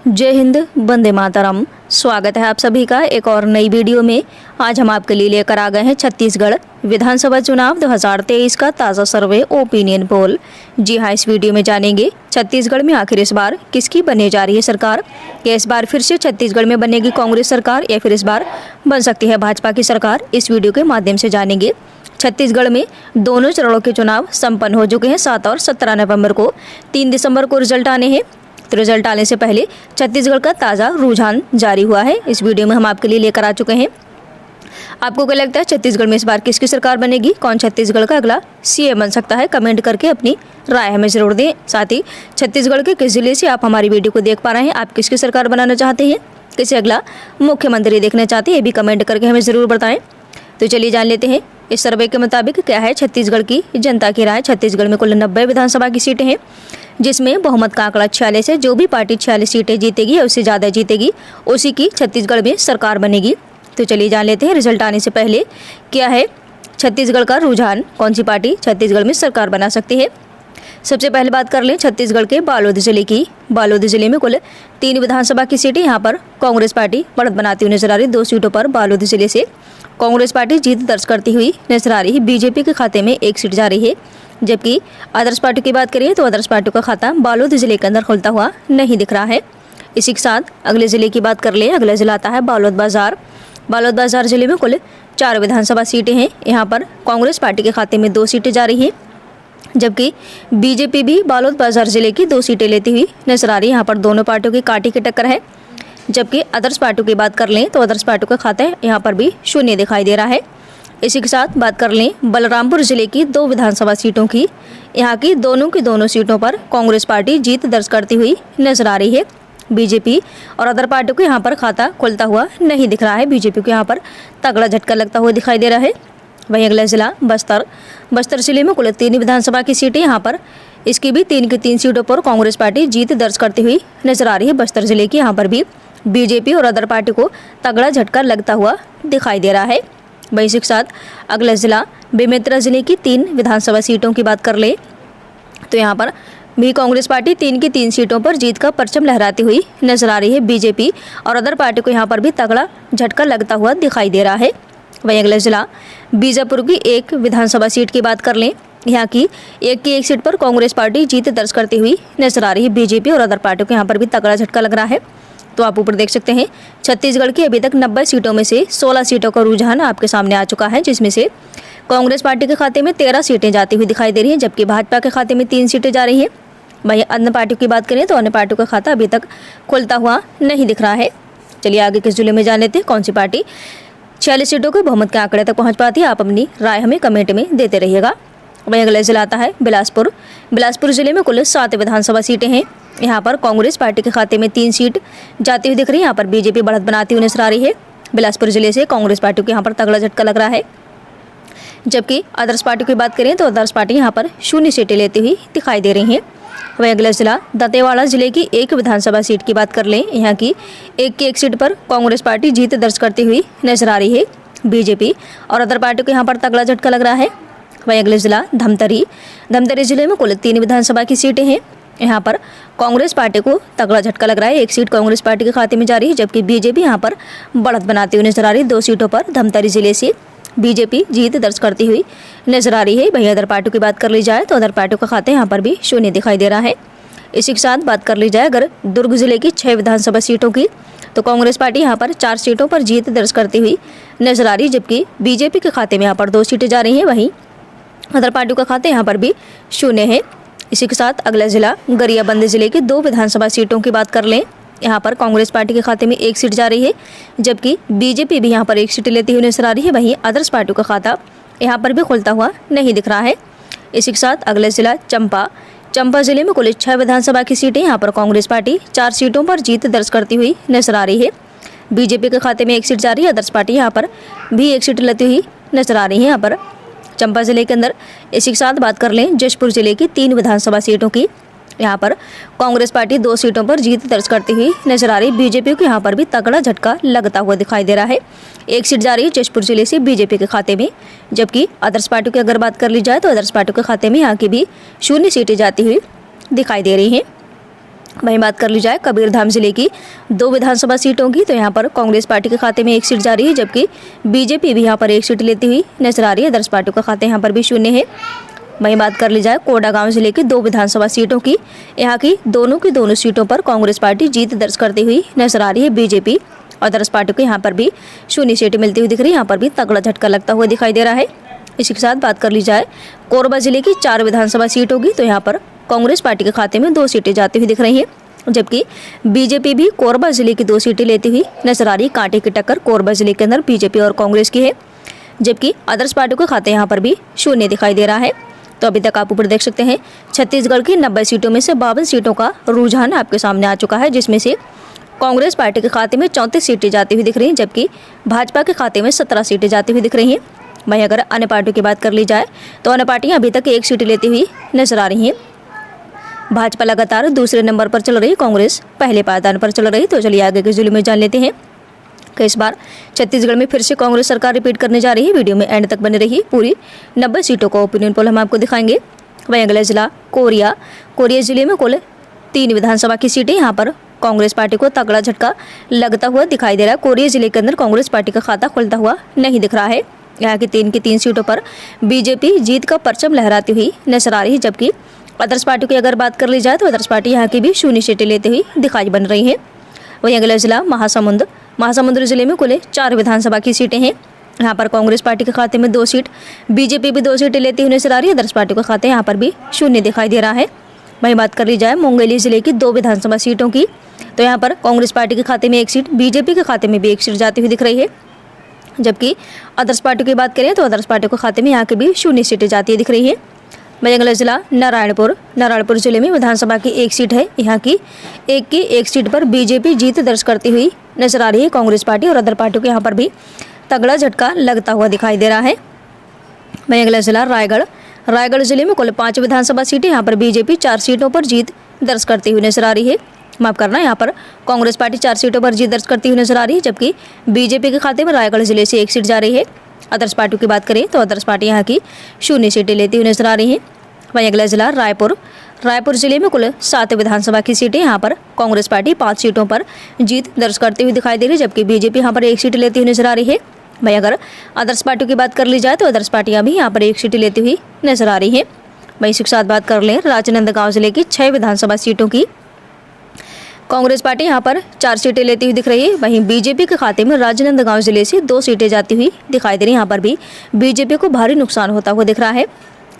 जय हिंद, वंदे मातरम। स्वागत है आप सभी का एक और नई वीडियो में। आज हम आपके लिए लेकर आ गए हैं छत्तीसगढ़ विधानसभा चुनाव 2023 का ताज़ा सर्वे ओपिनियन पोल। जी हाँ, इस वीडियो में जानेंगे छत्तीसगढ़ में आखिर इस बार किसकी बनने जा रही है सरकार। क्या इस बार फिर से छत्तीसगढ़ में बनेगी कांग्रेस सरकार या फिर इस बार बन सकती है भाजपा की सरकार। इस वीडियो के माध्यम से जानेंगे। छत्तीसगढ़ में दोनों चरणों के चुनाव संपन्न हो चुके हैं। 7 और 17 नवंबर को, 3 दिसंबर को रिजल्ट आने हैं। तो रिजल्ट आने से पहले छत्तीसगढ़ का ताज़ा रुझान जारी हुआ है। इस वीडियो में हम आपके लिए लेकर आ चुके हैं। आपको क्या लगता है छत्तीसगढ़ में इस बार किसकी सरकार बनेगी, कौन छत्तीसगढ़ का अगला सीएम बन सकता है? कमेंट करके अपनी राय हमें जरूर दें। साथ ही छत्तीसगढ़ के किस जिले से आप हमारी वीडियो को देख पा रहे हैं, आप किसकी सरकार बनाना चाहते हैं, किसे अगला मुख्यमंत्री देखना चाहते हैं, ये भी कमेंट करके हमें ज़रूर बताएं। तो चलिए जान लेते हैं इस सर्वे के मुताबिक क्या है छत्तीसगढ़ की जनता की राय। छत्तीसगढ़ में कुल 90 विधानसभा की सीटें हैं, जिसमें बहुमत का आंकड़ा 46 है। जो भी पार्टी 46 सीटें जीतेगी या उससे ज़्यादा जीतेगी, उसी की छत्तीसगढ़ में सरकार बनेगी। तो चलिए जान लेते हैं रिजल्ट आने से पहले क्या है छत्तीसगढ़ का रुझान, कौन सी पार्टी छत्तीसगढ़ में सरकार बना सकती है। सबसे पहले बात कर लें छत्तीसगढ़ के बालोद जिले की। बालोद जिले में कुल 3 विधानसभा की सीटें, यहाँ पर कांग्रेस पार्टी बढ़त बनाती हुई नजर आ रही। 2 सीटों पर बालोद जिले से कांग्रेस पार्टी जीत दर्ज करती हुई नजर आ रही है। बीजेपी के खाते में 1 सीट जा रही है, जबकि आदर्श पार्टी की बात करें तो आदर्श पार्टी का खाता बालोद जिले के अंदर खुलता हुआ नहीं दिख रहा है। इसी के साथ अगले जिले की बात कर लें। अगला जिला आता है बालोद बाजार। बालोद बाजार जिले में कुल 4 विधानसभा सीटें हैं। यहाँ पर कांग्रेस पार्टी के खाते में 2 सीटें जा रही हैं, जबकि बीजेपी भी बालोद बाजार जिले की 2 सीटें लेती हुई नजर आ रही है। यहाँ पर दोनों पार्टियों की कांटे की टक्कर है। जबकि आदर्श पार्टी की बात कर लें तो आदर्श पार्टी का खाता यहाँ पर भी शून्य दिखाई दे रहा है। इसी के साथ बात कर लें बलरामपुर जिले की 2 विधानसभा सीटों की। यहाँ की दोनों सीटों पर कांग्रेस पार्टी जीत दर्ज करती हुई नजर आ रही है। बीजेपी और अदर पार्टियों को यहाँ पर खाता खुलता हुआ नहीं दिख रहा है। बीजेपी को यहाँ पर तगड़ा झटका लगता हुआ दिखाई दे रहा है। वहीं अगला जिला बस्तर जिले में कुल 3 विधानसभा की सीटें, यहाँ पर इसकी भी 3 की 3 सीटों पर कांग्रेस पार्टी जीत दर्ज करती हुई नजर आ रही है। बस्तर जिले की यहाँ पर भी बीजेपी और अदर पार्टी को तगड़ा झटका लगता हुआ दिखाई दे रहा है। वहीं इसी के साथ अगला जिला बेमेतरा जिले की 3 विधानसभा सीटों की बात कर ले तो यहाँ पर भी कांग्रेस पार्टी 3 की 3 सीटों पर जीत का परचम लहराती हुई नजर आ रही है। बीजेपी और अदर पार्टी को यहाँ पर भी तगड़ा झटका लगता हुआ दिखाई दे रहा है। वहीं अगला जिला बीजापुर की 1 विधानसभा सीट की बात कर लें। यहाँ की 1 की 1 सीट पर कांग्रेस पार्टी जीत दर्ज करती हुई नजर आ रही है। बीजेपी और अदर पार्टियों को यहाँ पर भी तगड़ा झटका लग रहा है। तो आप ऊपर देख सकते हैं छत्तीसगढ़ की अभी तक 90 सीटों में से 16 सीटों का रुझान आपके सामने आ चुका है, जिसमें से कांग्रेस पार्टी के खाते में 13 सीटें जाती हुई दिखाई दे रही हैं, जबकि भाजपा के खाते में 3 सीटें जा रही हैं। वहीं अन्य पार्टियों की बात करें तो अन्य पार्टियों का खाता अभी तक खुलता हुआ नहीं दिख रहा है। चलिए आगे किस जिले में जान लेते हैं कौन सी पार्टी 46 सीटों के बहुमत के आंकड़े तक पहुँच पाती है। आप अपनी राय हमें कमेंट में देते रहिएगा। वहीं अगला जिला आता है बिलासपुर जिले में कुल 7 विधानसभा सीटें हैं। यहाँ पर कांग्रेस पार्टी के खाते में 3 सीट जाती हुई दिख रही है। यहाँ पर बीजेपी बढ़त बनाती हुई नजर आ रही है। बिलासपुर जिले से कांग्रेस पार्टी को यहाँ पर तगड़ा झटका लग रहा है, जबकि आदर्श पार्टी की बात करें तो आदर्श पार्टी यहाँ पर 0 सीटें लेती हुई दिखाई दे रही हैं। वहीं अगला जिला दंतेवाड़ा जिले की 1 विधानसभा सीट की बात कर लें। यहाँ की 1 की 1 सीट पर कांग्रेस पार्टी जीत दर्ज करती हुई नजर आ रही है। बीजेपी और अदर पार्टी को यहाँ पर तगड़ा झटका लग रहा है। वहीं अगले जिला धमतरी जिले में कुल 3 विधानसभा की सीटें हैं। यहाँ पर कांग्रेस पार्टी को तगड़ा झटका लग रहा है। 1 सीट कांग्रेस पार्टी के खाते में जा रही है, जबकि बीजेपी यहाँ पर बढ़त बनाती हुई नजर आ रही है। 2 सीटों पर धमतरी जिले से बीजेपी जीत दर्ज करती हुई नजर आ रही है। वहीं अदर पार्टियों की बात कर ली जाए तो अदर पार्टियों का खाता यहाँ पर भी शून्य दिखाई दे रहा है। इसी के साथ बात कर ली जाए अगर दुर्ग जिले की 6 विधानसभा सीटों की, तो कांग्रेस पार्टी यहाँ पर 4 सीटों पर जीत दर्ज करती हुई नजर आ रही है, जबकि बीजेपी के खाते में यहाँ पर 2 सीटें जा रही हैं। वहीं अदर पार्टियों का खाता यहाँ पर भी शून्य है। इसी के साथ अगला जिला गरियाबंद जिले की 2 विधानसभा सीटों की बात कर लें। यहाँ पर कांग्रेस पार्टी के खाते में 1 सीट जा रही है, जबकि बीजेपी भी यहाँ पर 1 सीट लेती हुई नजर आ रही है। वहीं आदर्श पार्टियों का खाता यहाँ पर भी खुलता हुआ नहीं दिख रहा है। इसी के साथ अगला जिला चंपा जिले में कुल 6 विधानसभा की सीटें, यहाँ पर कांग्रेस पार्टी 4 सीटों पर जीत दर्ज करती हुई नजर आ रही है। बीजेपी के खाते में 1 सीट जा रही है। आदर्श पार्टी यहाँ पर भी 1 सीट लेती हुई नजर आ रही है यहाँ पर चंपा जिले के अंदर। इसी के साथ बात कर लें जशपुर जिले की 3 विधानसभा सीटों की। यहाँ पर कांग्रेस पार्टी 2 सीटों पर जीत दर्ज करती हुई नजर आ रही। बीजेपी को यहाँ पर भी तगड़ा झटका लगता हुआ दिखाई दे रहा है। 1 सीट जा रही है जशपुर जिले से बीजेपी के खाते में, जबकि आदर्श पार्टी की अगर बात कर ली जाए तो आदर्श पार्टी के खाते में यहाँ की भी 0 सीटें जाती हुई दिखाई दे रही हैं। वहीं बात कर ली जाए कबीरधाम जिले की 2 विधानसभा सीटों की, तो यहाँ पर कांग्रेस पार्टी के खाते में 1 सीट जा रही है, जबकि बीजेपी भी यहाँ पर 1 सीट लेती हुई नजर आ रही है। अदर्स पार्टियों का खाते यहाँ पर भी शून्य है। वहीं बात कर ली जाए कोंडागांव जिले की 2 विधानसभा सीटों की, यहाँ की दोनों सीटों पर कांग्रेस पार्टी जीत दर्ज करती हुई नजर आ रही है। बीजेपी और अदर्स पार्टी को यहाँ पर भी शून्य सीटें मिलती हुई दिख रही है। यहाँ पर भी तगड़ा झटका लगता हुआ दिखाई दे रहा है। इसी के साथ बात कर ली जाए कोरबा जिले की 4 विधानसभा सीटों की, तो यहाँ पर कांग्रेस पार्टी के खाते में 2 सीटें जाती हुई दिख रही हैं, जबकि बीजेपी भी कोरबा जिले की 2 सीटें लेती हुई नजर आ रही है। कांटे की टक्कर कोरबा जिले के अंदर बीजेपी और कांग्रेस की है, जबकि अदर्स पार्टी के खाते यहाँ पर भी शून्य दिखाई दे रहा है। तो अभी तक आप ऊपर देख सकते हैं छत्तीसगढ़ की 90 सीटों में से 52 सीटों का रुझान आपके सामने आ चुका है, जिसमें से कांग्रेस पार्टी के खाते में 34 सीटें जाती हुई दिख रही हैं, जबकि भाजपा के खाते में 17 सीटें जाती हुई दिख रही हैं। वहीं अगर अन्य पार्टियों की बात कर ली जाए तो अन्य पार्टियां अभी तक 1 सीट लेती हुई नजर आ रही हैं। भाजपा लगातार दूसरे नंबर पर चल रही, कांग्रेस पहले पायदान पर चल रही। तो चलिए आगे के जिले में जान लेते हैं कि इस बार छत्तीसगढ़ में फिर से कांग्रेस सरकार रिपीट करने जा रही है। वीडियो में एंड तक बने रही। पूरी 90 सीटों का ओपिनियन पोल हम आपको दिखाएंगे। वहीं अगला जिला कोरिया जिले में कुल 3 विधानसभा की सीटें, यहाँ पर कांग्रेस पार्टी को तगड़ा झटका लगता हुआ दिखाई दे रहा है। कोरिया जिले के अंदर कांग्रेस पार्टी का खाता खुलता हुआ नहीं दिख रहा है। यहाँ की 3 की 3 सीटों पर बीजेपी जीत का परचम लहराती हुई नजर आ रही है, जबकि अदर्स पार्टी की अगर बात कर ली जाए तो अदर्स पार्टी यहाँ की भी शून्य सीटें लेते हुई दिखाई बन रही है। वहीं अगला जिला महासमुंद जिले में कुल 4 विधानसभा की सीटें हैं। यहाँ पर कांग्रेस पार्टी के खाते में 2 सीट, बीजेपी भी 2 सीटें लेती हुई नजर आ रही है। अदर्स पार्टी के खाते यहाँ पर भी शून्य दिखाई दे रहा है। वहीं बात कर ली जाए मुंगेली जिले की 2 विधानसभा सीटों की, तो यहाँ पर कांग्रेस पार्टी के खाते में 1 सीट, बीजेपी के खाते में भी 1 सीट जाती हुई दिख रही है, जबकि अदर्स पार्टी की बात करें तो अदर्स पार्टी के खाते में यहाँ की भी शून्य सीटें जाती हुई दिख रही है। वहीं अगला जिला नारायणपुर जिले में विधानसभा की 1 सीट है। यहाँ की 1 सीट पर बीजेपी जीत दर्ज करती हुई नजर आ रही है। कांग्रेस पार्टी और अदर पार्टियों के यहाँ पर भी तगड़ा झटका लगता हुआ दिखाई दे रहा है। वहीं अगला जिला रायगढ़ जिले में कुल 5 विधानसभा सीटें, यहाँ पर बीजेपी 4 सीटों पर जीत दर्ज करती हुई नजर आ रही है। माफ करना, यहाँ पर कांग्रेस पार्टी 4 सीटों पर जीत दर्ज करती हुई नजर आ रही है, जबकि बीजेपी के खाते में रायगढ़ जिले से 1 सीट जा रही है। अदर्स पार्टियों की बात करें तो अदर्स पार्टी यहाँ की शून्य सीटें लेती हुई नजर आ रही हैं। वहीं अगला जिला रायपुर जिले में कुल 7 विधानसभा की सीटें, यहाँ पर कांग्रेस पार्टी 5 सीटों पर जीत दर्ज करती हुई दिखाई दे रही है, जबकि बीजेपी यहाँ पर 1 सीट लेती हुई नजर आ रही है। वहीं अगर अदर्स पार्टियों की बात कर ली जाए तो अदर्स पार्टियां भी यहाँ पर 1 सीट लेती हुई नजर आ रही है। वहीं इसके साथ बात कर लें राजनांदगांव जिले की 6 विधानसभा सीटों की, कांग्रेस पार्टी यहाँ पर 4 सीटें लेती हुई दिख रही है। वहीं बीजेपी के खाते में राजनांदगांव जिले से 2 सीटें जाती हुई दिखाई दे रही है। यहाँ पर भी बीजेपी को भारी नुकसान होता हुआ दिख रहा है,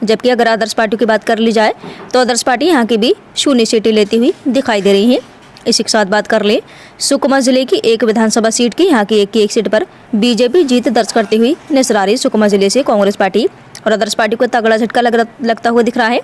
जबकि अगर अदर्स पार्टी की बात कर ली जाए तो अदर्स पार्टी यहाँ की भी शून्य सीटें लेती हुई दिखाई दे रही हैं। इसी के साथ बात कर ले सुकमा जिले की 1 विधानसभा सीट की, यहाँ की 1 सीट पर बीजेपी जीत दर्ज करती हुई नजर आ रही है। सुकमा जिले से कांग्रेस पार्टी और अदर्स पार्टी को तगड़ा झटका लगता हुआ दिख रहा है।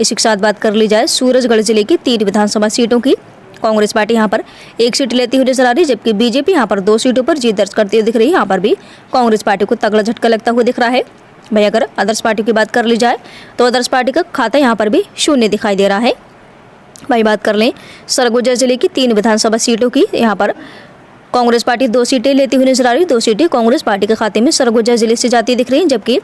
इसी के साथ बात कर ली जाए सूरजगढ़ जिले की 3 विधानसभा सीटों की, कांग्रेस पार्टी यहाँ पर 1 सीट लेती हुई नजर आ रही है, जबकि बीजेपी यहाँ पर 2 सीटों पर जीत दर्ज करती हुई दिख रही है। यहाँ पर भी कांग्रेस पार्टी को तगड़ा झटका लगता हुआ दिख रहा है। भाई अगर अदर्स पार्टी की बात कर ली जाए तो अदर्स पार्टी का खाता यहाँ पर भी शून्य दिखाई दे रहा है। भाई बात कर लें सरगुजा जिले की 3 विधानसभा सीटों की, यहाँ पर कांग्रेस पार्टी 2 सीटें लेती हुई नजर आ रही है। 2 सीटें कांग्रेस पार्टी के खाते में सरगुजा जिले से जाती दिख रही हैं, जबकि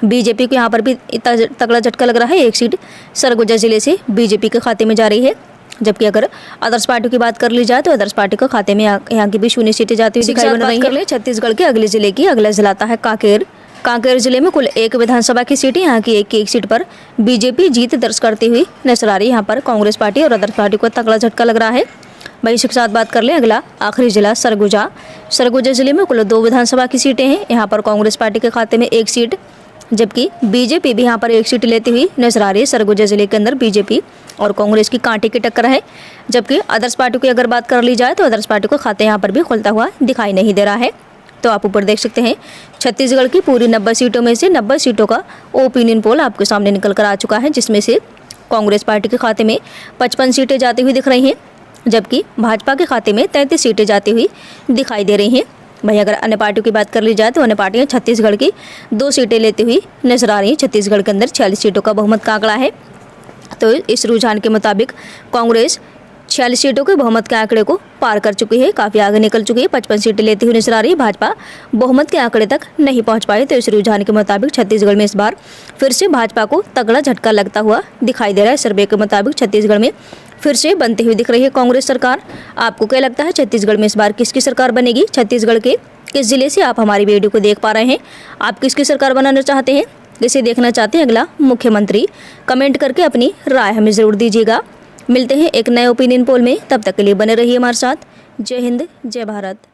बीजेपी को यहाँ पर भी तगड़ा झटका लग रहा है। 1 सीट सरगुजा जिले से बीजेपी के खाते में जा रही है, जबकि अगर अदर्स पार्टी की बात कर ली जाए तो अदर्स पार्टी के खाते में यहाँ की भी शून्य सीटें जाती हुई दिखाई बन रही है। छत्तीसगढ़ के अगले जिले की अगला जिला आता है कांकेर जिले में कुल 1 विधानसभा की सीटें, यहाँ की 1 सीट पर बीजेपी जीत दर्ज करती हुई नजर आ रही है। यहाँ पर कांग्रेस पार्टी और अदर्स पार्टी को तगड़ा झटका लग रहा है। वहीं इसके साथ बात कर लें अगला आखिरी जिला सरगुजा जिले में कुल 2 विधानसभा की सीटें हैं। यहाँ पर कांग्रेस पार्टी के खाते में 1 सीट, जबकि बीजेपी भी यहाँ पर 1 सीट लेती हुई नजर आ रही है। सरगुजा जिले के अंदर बीजेपी और कांग्रेस की कांटे की टक्कर है, जबकि अदर्स पार्टी की अगर बात कर ली जाए तो अदर्स पार्टी को खाते यहाँ पर भी खुलता हुआ दिखाई नहीं दे रहा है। तो आप ऊपर देख सकते हैं छत्तीसगढ़ की पूरी 90 सीटों में से 90 सीटों का ओपिनियन पोल आपके सामने निकल कर आ चुका है, जिसमें से कांग्रेस पार्टी के खाते में 55 सीटें जाती हुई दिख रही हैं, जबकि भाजपा के खाते में 33 सीटें जाती हुई दिखाई दे रही हैं। वहीं अगर अन्य पार्टियों की बात कर ली जाए तो अन्य पार्टियां छत्तीसगढ़ की 2 सीटें लेती हुई नजर आ रही हैं। छत्तीसगढ़ के अंदर 46 सीटों का बहुमत का आंकड़ा है। तो इस रुझान के मुताबिक कांग्रेस 46 सीटों के बहुमत के आंकड़े को पार कर चुकी है, काफ़ी आगे निकल चुकी है। 55 सीटें लेती हुई नजर आ रही है। भाजपा बहुमत के आंकड़े तक नहीं पहुंच पाई। तो इस रुझान के मुताबिक छत्तीसगढ़ में इस बार फिर से भाजपा को तगड़ा झटका लगता हुआ दिखाई दे रहा है। सर्वे के मुताबिक छत्तीसगढ़ में फिर से बनती हुई दिख रही है कांग्रेस सरकार। आपको क्या लगता है छत्तीसगढ़ में इस बार किसकी सरकार बनेगी? छत्तीसगढ़ के किस जिले से आप हमारी वीडियो को देख पा रहे हैं? आप किसकी सरकार बनाना चाहते हैं? किसे देखना चाहते हैं अगला मुख्यमंत्री? कमेंट करके अपनी राय हमें ज़रूर दीजिएगा। मिलते हैं एक नए ओपिनियन पोल में, तब तक के लिए बने रहिए हमारे साथ। जय हिंद, जय भारत।